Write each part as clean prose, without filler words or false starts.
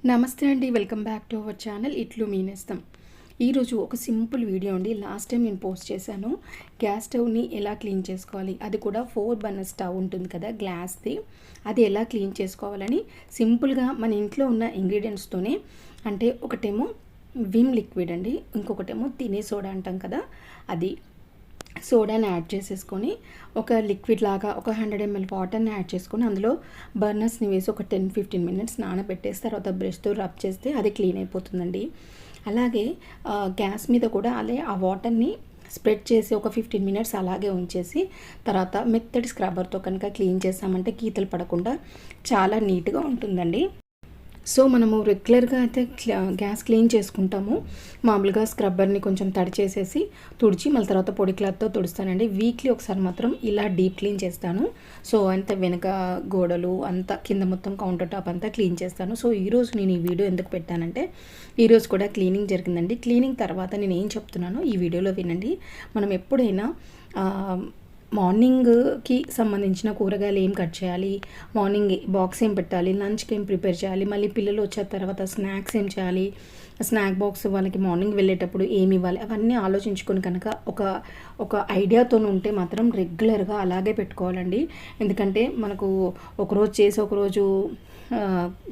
నమస్తే అండి, welcome back to our channel ఇట్లు మీ నేస్తం. ఈరోజు ఒక సింపుల్ వీడియో అండి. లాస్ట్ టైం నేను పోస్ట్ చేశాను గ్యాస్ స్టవ్ని ఎలా క్లీన్ చేసుకోవాలి, అది కూడా 4 బర్నర్ స్టవ్ ఉంటుంది కదా గ్లాస్ది, అది ఎలా క్లీన్ చేసుకోవాలని సింపుల్గా మన ఇంట్లో ఉన్న ఇంగ్రీడియంట్స్తోనే. అంటే ఒకటేమో విమ్ లిక్విడ్ అండి, ఇంకొకటేమో తినే సోడా అంటాం కదా, అది సోడాని యాడ్ చేసేసుకొని ఒక లిక్విడ్ లాగా ఒక 100 ml వాటర్ని యాడ్ చేసుకొని అందులో బర్నర్స్ని వేసి ఒక 10-15 మినిట్స్ నానబెట్టేసి తర్వాత బ్రష్తో రబ్ చేస్తే అది క్లీన్ అయిపోతుందండి. అలాగే గ్యాస్ మీద కూడా ఆ వాటర్ని స్ప్రెడ్ చేసి ఒక 15 మినిట్స్ అలాగే ఉంచేసి తర్వాత మెత్తటి స్క్రబ్బర్తో కనుక క్లీన్ చేసామంటే గీతలు పడకుండా చాలా నీట్గా ఉంటుందండి. సో మనము రెగ్యులర్గా అయితే గ్యాస్ క్లీన్ చేసుకుంటాము. మామూలుగా స్క్రబ్బర్ని కొంచెం తడి చేసేసి తుడిచి మళ్ళీ తర్వాత పొడి క్లాత్తో తుడుస్తానండి. వీక్లీ ఒకసారి మాత్రం ఇలా డీప్ క్లీన్ చేస్తాను. సో అంత వెనక గోడలు అంతా కింద మొత్తం కౌంటర్ టాప్ అంతా క్లీన్ చేస్తాను. సో ఈరోజు నేను ఈ వీడియో ఎందుకు పెట్టానంటే ఈరోజు కూడా క్లీనింగ్ జరిగిందండి. క్లీనింగ్ తర్వాత నేను ఏం చెప్తున్నానో ఈ వీడియోలో వినండి. మనం ఎప్పుడైనా మార్నింగ్కి సంబంధించిన కూరగాయలు ఏం కట్ చేయాలి, మార్నింగ్ బాక్స్ ఏం పెట్టాలి, లంచ్కి ఏం ప్రిపేర్ చేయాలి, మళ్ళీ పిల్లలు వచ్చిన తర్వాత స్నాక్స్ ఏం చేయాలి, స్నాక్ బాక్స్ వాళ్ళకి మార్నింగ్ వెళ్ళేటప్పుడు ఏమి ఇవ్వాలి, అవన్నీ ఆలోచించుకొని కనుక ఒక ఐడియాతో ఉంటే మాత్రం రెగ్యులర్గా అలాగే పెట్టుకోవాలండి. ఎందుకంటే మనకు ఒకరోజు చేసి ఒకరోజు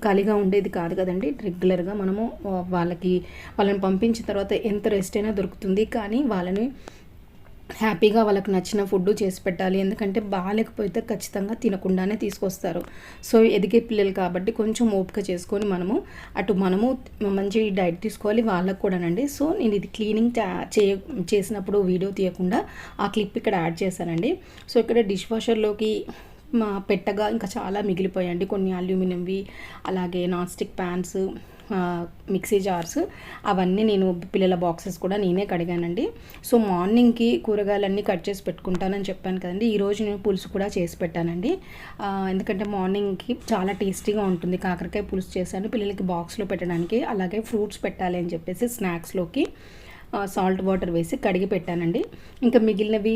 ఖాళీగా ఉండేది కాదు కదండి. రెగ్యులర్గా మనము వాళ్ళని పంపించిన తర్వాత ఎంత రెస్ట్ అయినా దొరుకుతుంది, కానీ వాళ్ళని హ్యాపీగా వాళ్ళకి నచ్చిన ఫుడ్ చేసి పెట్టాలి. ఎందుకంటే బాగాలేకపోతే ఖచ్చితంగా తినకుండానే తీసుకొస్తారు. సో ఎదిగే పిల్లలు కాబట్టి కొంచెం ఓపిక చేసుకొని మనము మంచి డైట్ తీసుకోవాలి వాళ్ళకు కూడానండి. సో నేను ఇది క్లీనింగ్ చేసినప్పుడు వీడియో తీయకుండా ఆ క్లిప్ ఇక్కడ యాడ్ చేశానండి. సో ఇక్కడ డిష్ వాషర్లోకి పెట్టగా ఇంకా చాలా మిగిలిపోయాయండి. కొన్ని అల్యూమినియంవి, అలాగే non stick fans, mixie jars, అవన్నీ నేను పిల్లల బాక్సెస్ కూడా నేనే కడిగానండి. సో మార్నింగ్కి కూరగాయలన్నీ కట్ చేసి పెట్టుకుంటానని చెప్పాను కదండి. ఈరోజు నేను పులుసు కూడా చేసి పెట్టానండి. ఎందుకంటే మార్నింగ్కి చాలా టేస్టీగా ఉంటుంది. కాకరకాయ పులుసు చేశాను పిల్లలకి బాక్స్లో పెట్టడానికి. అలాగే ఫ్రూట్స్ పెట్టాలి అని చెప్పేసి స్నాక్స్లోకి సాల్ట్ వాటర్ వేసి కడిగి పెట్టానండి. ఇంకా మిగిలినవి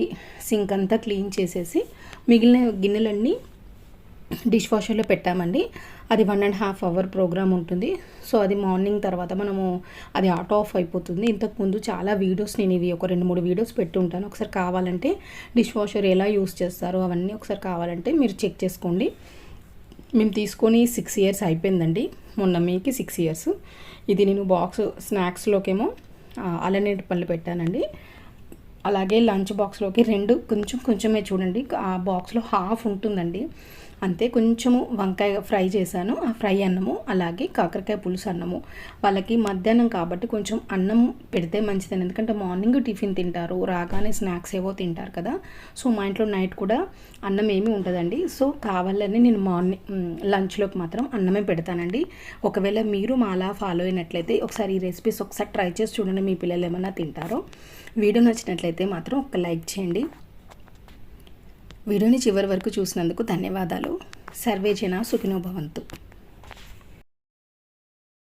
సింక్ అంతా క్లీన్ చేసేసి మిగిలిన గిన్నెలన్నీ డిష్ వాషర్లో పెట్టామండి. అది 1.5 అవర్ ప్రోగ్రామ్ ఉంటుంది. సో అది మార్నింగ్ తర్వాత అది ఆటో ఆఫ్ అయిపోతుంది. ఇంతకుముందు చాలా వీడియోస్ నేను ఇవి ఒక 2-3 వీడియోస్ పెట్టి ఉంటాను. ఒకసారి కావాలంటే డిష్ వాషర్ ఎలా యూస్ చేస్తారో అవన్నీ ఒకసారి కావాలంటే మీరు చెక్ చేసుకోండి. మేము తీసుకొని 6 ఇయర్స్ అయిపోయిందండి. మొన్న మీకు 6 ఇయర్స్. ఇది నేను బాక్స్ స్నాక్స్లోకేమో అల్లనేటి పళ్ళు పెట్టానండి. అలాగే లంచ్ బాక్స్లోకి 2 కొంచెమే చూడండి, ఆ బాక్స్లో హాఫ్ ఉంటుందండి అంతే. కొంచెము వంకాయ ఫ్రై చేశాను, ఆ ఫ్రై అన్నము, అలాగే కాకరకాయ పులుసు అన్నము. వాళ్ళకి మధ్యాహ్నం కాబట్టి కొంచెం అన్నం పెడితే మంచిదని, ఎందుకంటే మార్నింగ్ టిఫిన్ తింటారు, రాగానే స్నాక్స్ ఏవో తింటారు కదా. సో మా ఇంట్లో నైట్ కూడా అన్నం ఏమీ ఉండదండి. సో కావాలని నేను లంచ్లోకి మాత్రం అన్నమే పెడతానండి. ఒకవేళ మీరు మా అలా ఫాలో అయినట్లయితే ఒకసారి ఈ రెసిపీస్ ఒకసారి ట్రై చేసి చూడండి, మీ పిల్లలు ఏమన్నా తింటారో. వీడియో నచ్చినట్లయితే మాత్రం ఒక లైక్ చేయండి. వీడియోని చివరి వరకు చూసినందుకు ధన్యవాదాలు. సర్వే జన సుఖినో భవంతు.